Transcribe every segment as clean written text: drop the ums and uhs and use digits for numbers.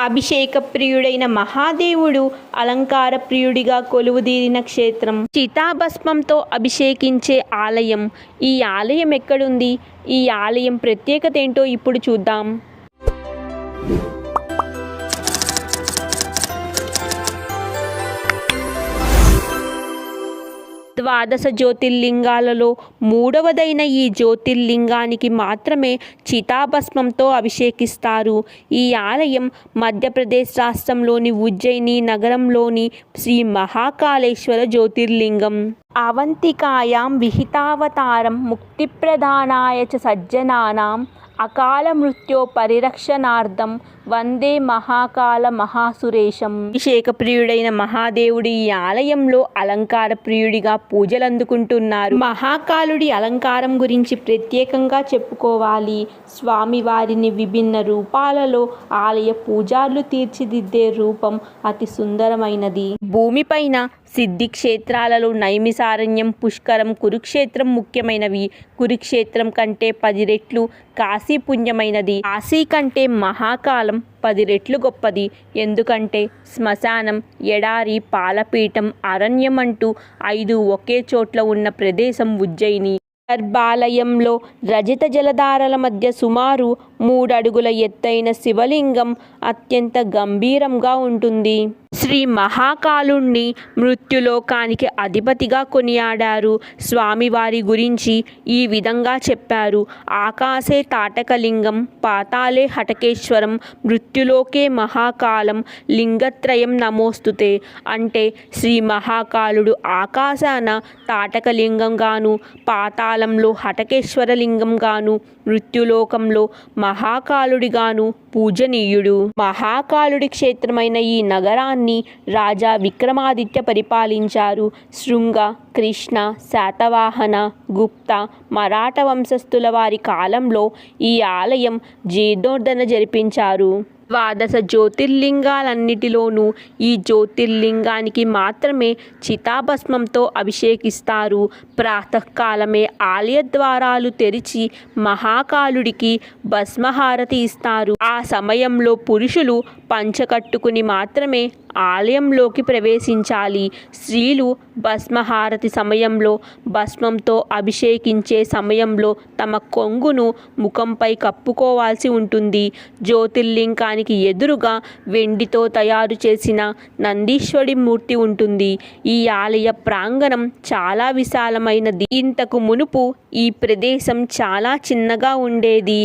అభిషేక ప్రియుడైన మహాదేవుడు అలంకార ప్రియుడిగా కొలువుదీరిన క్షేత్రం చితాభస్మంతో అభిషేకించే ఆలయం. ఈ ఆలయం ఎక్కడుంది? ఈ ఆలయం ప్రత్యేకత ఏంటో ఇప్పుడు చూద్దాం. ద్వాదశ జ్యోతిర్లింగాలలో మూడవదైన ఈ జ్యోతిర్లింగానికి మాత్రమే చితాభస్మంతో అభిషేకిస్తారు. ఈ ఆలయం మధ్యప్రదేశ్ రాష్ట్రంలోని ఉజ్జయిని నగరంలోని శ్రీ మహాకాళేశ్వర జ్యోతిర్లింగం. అవంతికాయాం విహితావతారం ముక్తిప్రదానాయ చ సజ్జనానాం అకాల మృత్యో పరిరక్షణార్థం వందే మహాకాళ మహాసురేశం. అభిషేక ప్రియుడైన మహాదేవుడి ఈ ఆలయంలో అలంకార ప్రియుడిగా పూజలు అందుకుంటున్నారు. మహాకాళుడి అలంకారం గురించి ప్రత్యేకంగా చెప్పుకోవాలి. స్వామివారిని విభిన్న రూపాలలో ఆలయ పూజారులు తీర్చిదిద్దే రూపం అతి సుందరమైనది. భూమిపైన సిద్ధి క్షేత్రాలలో నైమిసారణ్యం, పుష్కరం, కురుక్షేత్రం ముఖ్యమైనవి. కురుక్షేత్రం కంటే 10 రెట్లు కాశీ పుణ్యమైనది. కాశీ కంటే మహాకాలం 10 రెట్లు గొప్పది. ఎందుకంటే శ్మశానం, ఎడారి, పాలపీఠం, అరణ్యం అంటూ 5 ఒకే చోట్ల ఉన్న ప్రదేశం ఉజ్జయిని. గర్భాలయంలో రజిత జలధారల మధ్య సుమారు 3 అడుగుల ఎత్తైన శివలింగం అత్యంత గంభీరంగా ఉంటుంది. శ్రీ మహాకాళుణ్ణి మృత్యులోకానికి అధిపతిగా కొనియాడారు. స్వామివారి గురించి ఈ విధంగా చెప్పారు. ఆకాశే తాటకలింగం, పాతాళే హటకేశ్వరం, మృత్యులోకే మహాకాళం, లింగత్రయం నమోస్తుతే. అంటే శ్రీ మహాకాళుడు ఆకాశాన తాటకలింగంగాను, పాతాళంలో హటకేశ్వర లింగంగాను, మృత్యులోకంలో మహాకాళుడిగాను పూజనీయుడు. మహాకాళుడి క్షేత్రమైన ఈ నగరాన్ని రాజా విక్రమాదిత్య పరిపాలించారు. శృంగ, కృష్ణ, శాతవాహన, గుప్త, మరాఠ వంశస్థుల వారి కాలంలో ఈ ఆలయం జీర్ణోద్ధరణ జరిపించారు. ద్వాదశ జ్యోతిర్లింగాలన్నిటిలోనూ ఈ జ్యోతిర్లింగానికి మాత్రమే చితాభస్మంతో అభిషేకిస్తారు. ప్రాతకాలమే ఆలయ ద్వారాలు తెరిచి మహాకాళుడికి భస్మహారతి ఇస్తారు. ఆ సమయంలో పురుషులు పంచకట్టుకుని మాత్రమే ఆలయంలోకి ప్రవేశించాలి. స్త్రీలు భస్మహారతి సమయంలో, భస్మంతో అభిషేకించే సమయంలో తమ కొంగును ముఖంపై కప్పుకోవాల్సి ఉంటుంది. జ్యోతిర్లింగానికి ఎదురుగా వెండితో తయారు చేసిన నందీశ్వరుడి మూర్తి ఉంటుంది. ఈ ఆలయ ప్రాంగణం చాలా విశాలమైనది. ఇంతకు మునుపు ఈ ప్రదేశం చాలా చిన్నగా ఉండేది.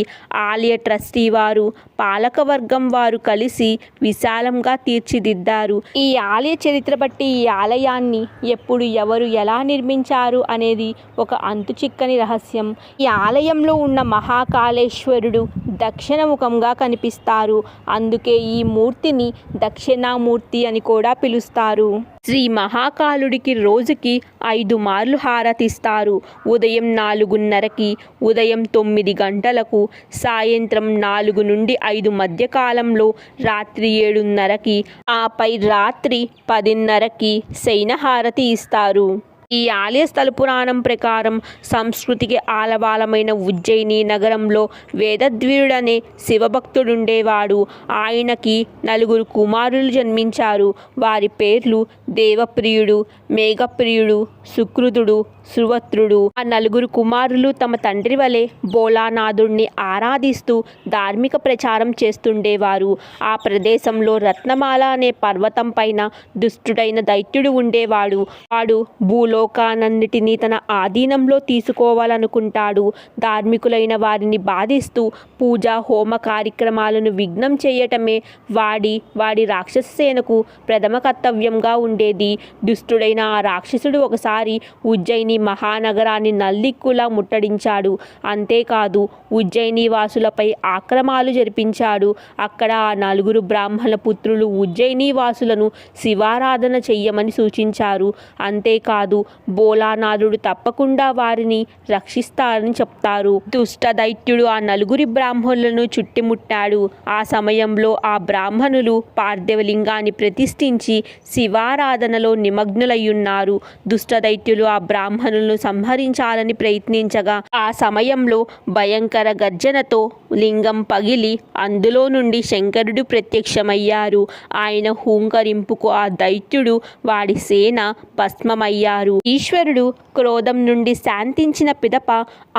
ఆలయ ట్రస్టీ వారు, పాలకవర్గం వారు కలిసి విశాలంగా తీర్చిదిద్దారు. ఈ ఆలయ చరిత్ర బట్టి ఈ ఆలయాన్ని ఎప్పుడు, ఎవరు, ఎలా నిర్మించారు అనేది ఒక అంతుచిక్కని రహస్యం. ఈ ఆలయంలో ఉన్న మహాకాళేశ్వరుడు దక్షిణముఖంగా కనిపిస్తారు. అందుకే ఈ మూర్తిని దక్షిణామూర్తి అని కూడా పిలుస్తారు. శ్రీ మహాకాళుడికి రోజుకి 5 మార్లు హారతిస్తారు. ఉదయం 4:30కి, ఉదయం 9 గంటలకు, సాయంత్రం 4 నుండి 5 మధ్య కాలంలో, రాత్రి 7:30కి, ఆపై రాత్రి 10:30కి శయనహారతి ఇస్తారు. ఈ ఆలయ స్థల పురాణం ప్రకారం సంస్కృతికి ఆలవాలమైన ఉజ్జయిని నగరంలో వేదద్వీరుడనే శివభక్తుడుండేవాడు. ఆయనకి 4 కుమారులు జన్మించారు. వారి పేర్లు దేవప్రియుడు, మేఘప్రియుడు, సుకృతుడు, సువత్రుడు. ఆ 4 కుమారులు తమ తండ్రి వలె భోలానాథుడిని ఆరాధిస్తూ ధార్మిక ప్రచారం చేస్తుండేవారు. ఆ ప్రదేశంలో రత్నమాల అనే పర్వతం పైన దుష్టుడైన దైత్యుడు ఉండేవాడు. వాడు భూలోకానన్నిటినీ తన ఆధీనంలో తీసుకోవాలనుకుంటాడు. ధార్మికులైన వారిని బాధిస్తూ పూజ, హోమ కార్యక్రమాలను విఘ్నం చేయటమే వాడి రాక్షస సేనకు ప్రథమ కర్తవ్యంగా ఉండేది. దుష్టుడైన ఆ రాక్షసుడు ఒకసారి ఉజ్జయిని మహానగరాన్ని నల్దిక్కులా ముట్టడించాడు. అంతేకాదు ఉజ్జయిని వాసులపై ఆక్రమాలు జరిపించాడు. అక్కడ ఆ 4 బ్రాహ్మణ పుత్రులు ఉజ్జయిని వాసులను శివారాధన చెయ్యమని సూచించారు. అంతేకాదు భోలానాథుడు తప్పకుండా వారిని రక్షిస్తారని చెప్తారు. దుష్ట దైత్యుడు ఆ 4 బ్రాహ్మణులను చుట్టుముట్టాడు. ఆ సమయంలో ఆ బ్రాహ్మణులు పార్థివలింగాన్ని ప్రతిష్ఠించి శివారాధన శివారాధనలో నిమగ్నులయ్యున్నారు. దుష్టదైత్యులు ఆ బ్రాహ్మణులను సంహరించాలని ప్రయత్నించగా ఆ సమయంలో భయంకర గర్జనతో లింగం పగిలి అందులో నుండి శంకరుడు ప్రత్యక్షమయ్యారు. ఆయన హూంకరింపుకు ఆ దైత్యుడు వాడి సేన భస్మమయ్యారు. ఈశ్వరుడు క్రోధం నుండి శాంతించిన పిదప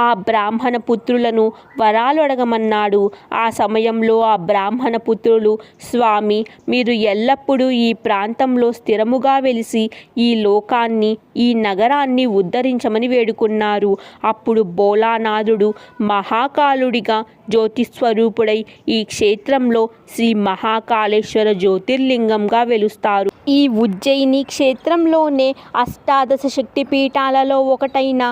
ఆ బ్రాహ్మణ పుత్రులను వరాలు అడగమన్నాడు. ఆ సమయంలో ఆ బ్రాహ్మణ పుత్రులు, స్వామి, మీరు ఎల్లప్పుడూ ఈ ప్రాంతంలో స్థిరముగా వెలిసి ఈ లోకాన్ని, ఈ నగరాన్ని ఉద్ధరించమని వేడుకున్నారు. అప్పుడు భోలానాథుడు మహాకాలుడిగా జ్యోతిస్వరూపుడై ఈ క్షేత్రంలో శ్రీ మహాకాళేశ్వర జ్యోతిర్లింగంగా వెలుస్తారు. ఈ ఉజ్జయిని క్షేత్రంలోనే అష్టాదశ శక్తిపీఠాలలో ఒకటైన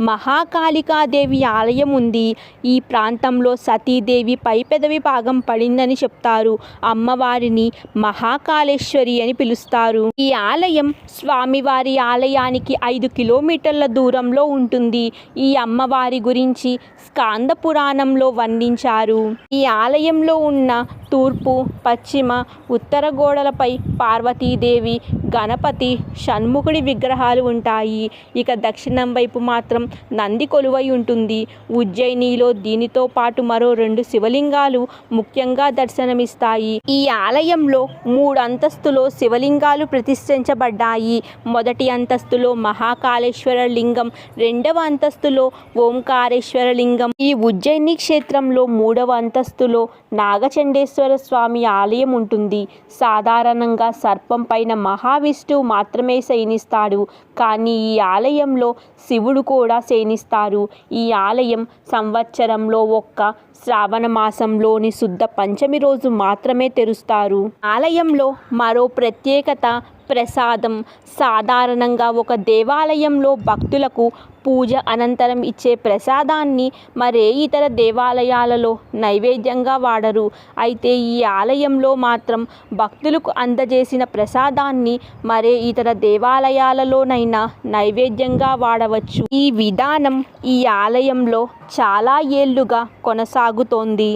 మహాకాళికాదేవి ఆలయం ఉంది. ఈ ప్రాంతంలో సతీదేవి పై పెదవి భాగం పడిందని చెప్తారు. అమ్మవారిని మహాకాళేశ్వరి అని పిలుస్తారు. ఈ ఆలయం స్వామివారి ఆలయానికి 5 కిలోమీటర్ల దూరంలో ఉంటుంది. ఈ అమ్మవారి గురించి స్కాంద పురాణంలో వర్ణించారు. ఈ ఆలయంలో ఉన్న తూర్పు, పశ్చిమ, ఉత్తర గోడలపై పార్వతీదేవి, గణపతి, షణ్ముఖుడి విగ్రహాలు ఉంటాయి. ఇక దక్షిణం వైపు మాత్రం నంది కొలువై ఉంటుంది. ఉజ్జయినిలో దీనితో పాటు మరో 2 శివలింగాలు ముఖ్యంగా దర్శనమిస్తాయి. ఈ ఆలయంలో 3 అంతస్తులో శివలింగాలు ప్రతిష్ఠించబడ్డాయి. మొదటి అంతస్తులో మహాకాళేశ్వర లింగం, 2వ అంతస్తులో ఓంకారేశ్వర లింగం. ఈ ఉజ్జయిని క్షేత్రంలో 3వ అంతస్తులో నాగచండేశ్వర స్వామి ఆలయం ఉంటుంది. సాధారణంగా సర్పం పైన మహావిష్ణువు మాత్రమే శయనిస్తాడు. కానీ ఈ ఆలయంలో శివుడు కూడా శయనిస్తారు. ఈ ఆలయం సంవత్సరంలో ఒక్క శ్రావణ మాసంలోని శుద్ధ పంచమి రోజు మాత్రమే తెరుస్తారు. ఆలయంలో మరో ప్రత్యేకత ప్రసాదం. సాధారణంగా ఒక దేవాలయంలో భక్తులకు పూజ అనంతరం ఇచ్చే ప్రసాదాన్ని మరే ఇతర దేవాలయాలలో నైవేద్యంగా వాడరు. అయితే ఈ ఆలయంలో మాత్రం భక్తులకు అందజేసిన ప్రసాదాన్ని మరే ఇతర దేవాలయాలలోనైనా నైవేద్యంగా వాడవచ్చు. ఈ విధానం ఈ ఆలయంలో చాలా ఏళ్లుగా కొనసాగుతోంది.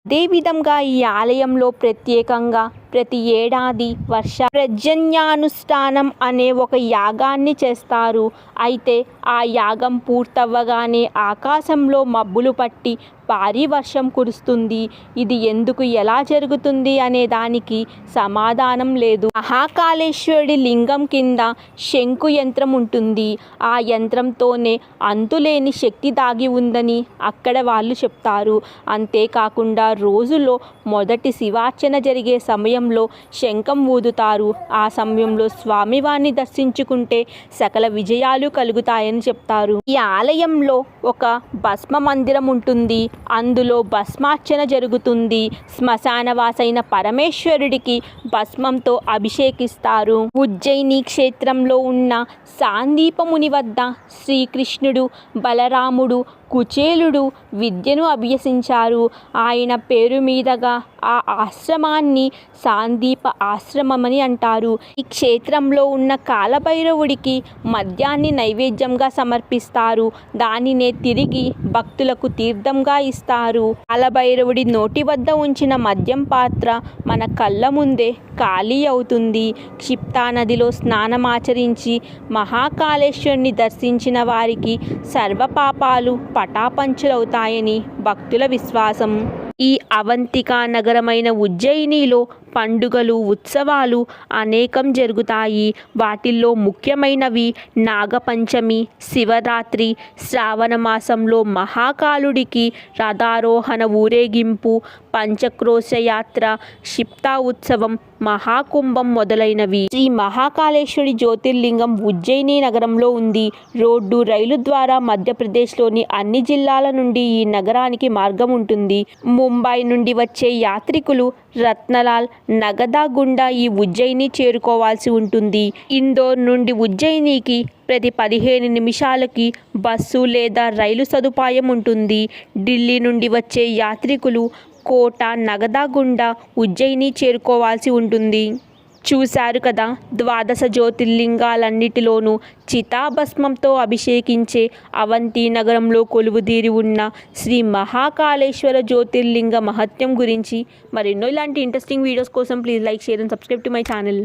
అదేవిధంగా ఈ ఆలయంలో ప్రత్యేకంగా ప్రతి ఏడాది వర్ష పర్జన్యానుష్ఠానం అనే ఒక యాగాన్ని చేస్తారు. అయితే ఆ యాగం పూర్తవ్వగానే ఆకాశంలో మబ్బులు పట్టి భారీ వర్షం కురుస్తుంది. ఇది ఎందుకు, ఎలా జరుగుతుంది అనే దానికి సమాధానం లేదు. మహాకాళేశ్వరుడి లింగం కింద శంకు యంత్రం ఉంటుంది. ఆ యంత్రంతోనే అంతులేని శక్తి దాగి ఉందని అక్కడ వాళ్ళు చెప్తారు. అంతేకాకుండా రోజులో మొదటి శివార్చన జరిగే సమయంలో శంఖం ఊదుతారు. ఆ సమయంలో స్వామివారిని దర్శించుకుంటే సకల విజయాలు కలుగుతాయని చెప్తారు. ఈ ఆలయంలో ఒక భస్మ మందిరం ఉంటుంది. అందులో భస్మార్చన జరుగుతుంది. శ్మశానవాసైన పరమేశ్వరుడికి భస్మంతో అభిషేకిస్తారు. ఉజ్జయిని క్షేత్రంలో ఉన్న సాందీపముని వద్ద శ్రీకృష్ణుడు, బలరాముడు, కుచేలుడు విద్యను అభ్యసించారు. ఆయన పేరు మీదుగా ఆ ఆశ్రమాన్ని సాందీప ఆశ్రమమని అంటారు. ఈ క్షేత్రంలో ఉన్న కాలభైరవుడికి మద్యాన్ని నైవేద్యంగా సమర్పిస్తారు. దానినే తిరిగి భక్తులకు తీర్థంగా ఇస్తారు. కాలభైరవుడి నోటి వద్ద ఉంచిన మద్యం పాత్ర మన కళ్ళ ముందే ఖాళీ అవుతుంది. క్షిప్తా నదిలో స్నానమాచరించి మహాకాళేశ్వరుని దర్శించిన వారికి సర్వపాపాలు పటాపంచులవుతాయని భక్తుల విశ్వాసం. ఈ అవంతికా నగరమైన ఉజ్జయినిలో పండుగలు, ఉత్సవాలు అనేకం జరుగుతాయి. వాటిల్లో ముఖ్యమైనవి నాగపంచమి, శివరాత్రి, శ్రావణ మాసంలో మహాకాలుడికి రథారోహణ ఊరేగింపు, పంచక్రోశ యాత్ర, క్షిప్తా ఉత్సవం, మహాకుంభం మొదలైనవి. శ్రీ మహాకాళేశ్వరి జ్యోతిర్లింగం ఉజ్జయిని నగరంలో ఉంది. రోడ్డు, రైలు ద్వారా మధ్యప్రదేశ్లోని అన్ని జిల్లాల నుండి ఈ నగరానికి మార్గం ఉంటుంది. ముంబై నుండి వచ్చే యాత్రికులు రత్నలాల్, నగదా గుండా ఈ ఉజ్జయిని చేరుకోవాల్సి ఉంటుంది. ఇందోర్ నుండి ఉజ్జయినికి ప్రతి 15 నిమిషాలకి బస్సు లేదా రైలు సదుపాయం ఉంటుంది. ఢిల్లీ నుండి వచ్చే యాత్రికులు కోట, నగదా గుండా ఉజ్జయిని చేరుకోవాల్సి ఉంటుంది. చూశారు కదా, 12 జ్యోతిర్లింగాలన్నిటిలోనూ చితాభస్మంతో అభిషేకించే అవంతి నగరంలో కొలువుదీరి ఉన్న శ్రీ మహాకాళేశ్వర జ్యోతిర్లింగ మహత్యం గురించి. మరెన్నో ఇలాంటి ఇంట్రెస్టింగ్ వీడియోస్ కోసం please like, share and subscribe to my channel.